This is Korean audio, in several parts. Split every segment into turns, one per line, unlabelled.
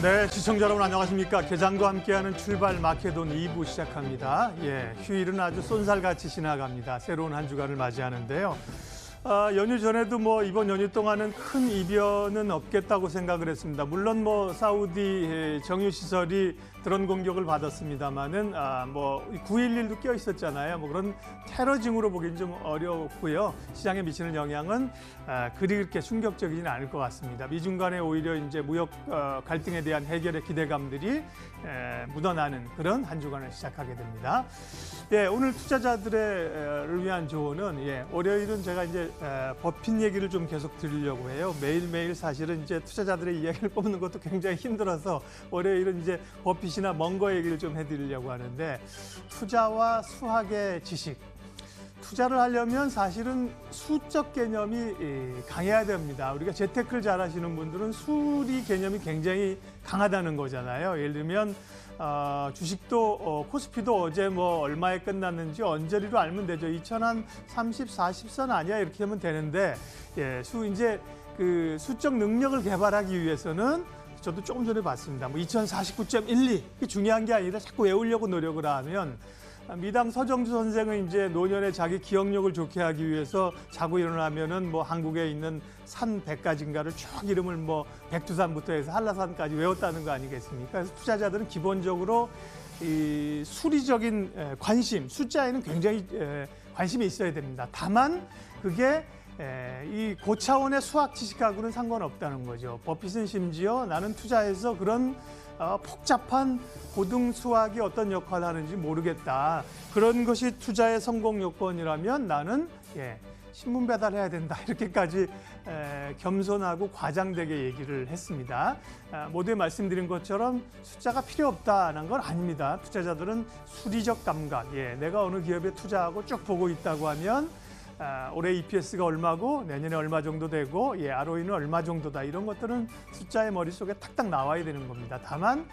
네, 시청자 여러분 안녕하십니까. 개장과 함께하는 출발 마케돈 2부 시작합니다. 휴일은 아주 쏜살같이 지나갑니다. 새로운 한 주간을 맞이하는데요. 연휴 전에도 이번 연휴 동안은 큰 이변은 없겠다고 생각을 했습니다. 물론 사우디 정유시설이 드론 공격을 받았습니다만은 9.11도 껴 있었잖아요. 그런 테러 징후로 보기는 좀 어렵고요. 시장에 미치는 영향은 그렇게 충격적이지는 않을 것 같습니다. 미중 간에 오히려 이제 무역 갈등에 대한 해결의 기대감들이 묻어나는 그런 한 주간을 시작하게 됩니다. 오늘 투자자들을 위한 조언은 월요일은 제가 이제 법인 얘기를 좀 계속 드리려고 해요. 매일매일 사실은 이제 투자자들의 이야기를 뽑는 것도 굉장히 힘들어서 월요일은 이제 법인이나 먼 거 얘기를 좀 해드리려고 하는데, 투자와 수학의 지식. 투자를 하려면 사실은 수적 개념이 강해야 됩니다. 우리가 재테크를 잘 하시는 분들은 수리 개념이 굉장히 강하다는 거잖아요. 예를 들면 주식도 코스피도 어제 얼마에 끝났는지 언저리로 알면 되죠. 2030, 40선 아니야 이렇게 하면 되는데, 이제 그 수적 능력을 개발하기 위해서는 저도 조금 전에 봤습니다. 2049.12 이게 중요한 게 아니라 자꾸 외우려고 노력을 하면, 미당 서정주 선생은 이제 노년에 자기 기억력을 좋게 하기 위해서 자고 일어나면은 한국에 있는 산 100가지인가를 쭉 이름을 백두산부터 해서 한라산까지 외웠다는 거 아니겠습니까? 그래서 투자자들은 기본적으로 이 수리적인 관심, 숫자에는 굉장히 관심이 있어야 됩니다. 다만 그게 이 고차원의 수학 지식하고는 상관없다는 거죠. 버핏은 심지어 나는 투자해서 그런 복잡한 고등 수학이 어떤 역할을 하는지 모르겠다. 그런 것이 투자의 성공 요건이라면 나는 신문 배달해야 된다. 이렇게까지 겸손하고 과장되게 얘기를 했습니다. 모두에 말씀드린 것처럼 숫자가 필요 없다는 건 아닙니다. 투자자들은 수리적 감각, 내가 어느 기업에 투자하고 쭉 보고 있다고 하면 올해 EPS가 얼마고 내년에 얼마 정도 되고 ROE는 얼마 정도다, 이런 것들은 숫자의 머릿속에 탁탁 나와야 되는 겁니다. 다만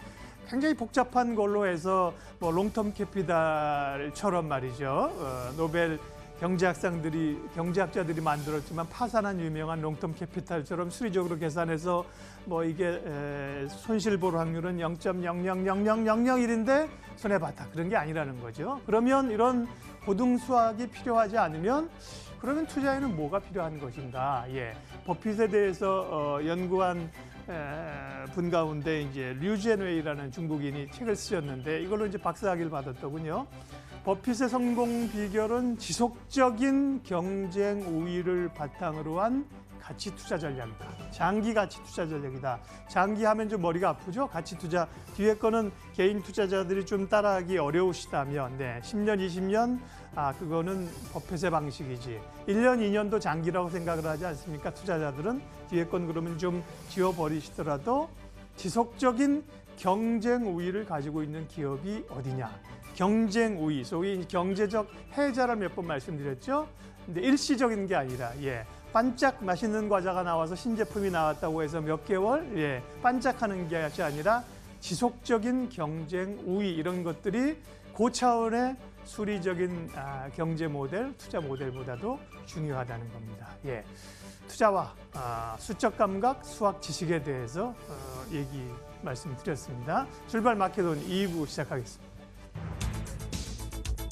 굉장히 복잡한 걸로 해서 롱텀 캐피탈처럼 말이죠. 노벨 경제학자들이 만들었지만 파산한 유명한 롱텀 캐피탈처럼 수리적으로 계산해서 이게 손실 볼 확률은 0.0000001인데 손해봤다, 그런 게 아니라는 거죠. 그러면 이런 고등 수학이 필요하지 않으면 그러면 투자에는 뭐가 필요한 것인가? 버핏에 대해서 연구한 분 가운데 이제 류젠웨이라는 중국인이 책을 쓰셨는데, 이걸로 이제 박사학위를 받았더군요. 버핏의 성공 비결은 지속적인 경쟁 우위를 바탕으로 한 가치 투자 전략이다. 장기 가치 투자 전략이다. 장기 하면 좀 머리가 아프죠? 가치 투자. 뒤에 거는 개인 투자자들이 좀 따라하기 어려우시다면 10년, 20년 그거는 버핏의 방식이지. 1년, 2년도 장기라고 생각을 하지 않습니까? 투자자들은 뒤에 건 그러면 좀 지워버리시더라도 지속적인 경쟁 우위를 가지고 있는 기업이 어디냐. 경쟁 우위, 소위 경제적 해자를 몇 번 말씀드렸죠. 근데 일시적인 게 아니라 반짝 맛있는 과자가 나와서 신제품이 나왔다고 해서 몇 개월 반짝하는 게 아니라 지속적인 경쟁 우위, 이런 것들이 고차원의 수리적인 경제 모델, 투자 모델보다도 중요하다는 겁니다. 투자와 수적 감각, 수학 지식에 대해서 말씀드렸습니다. 출발 마케돈 2부 시작하겠습니다.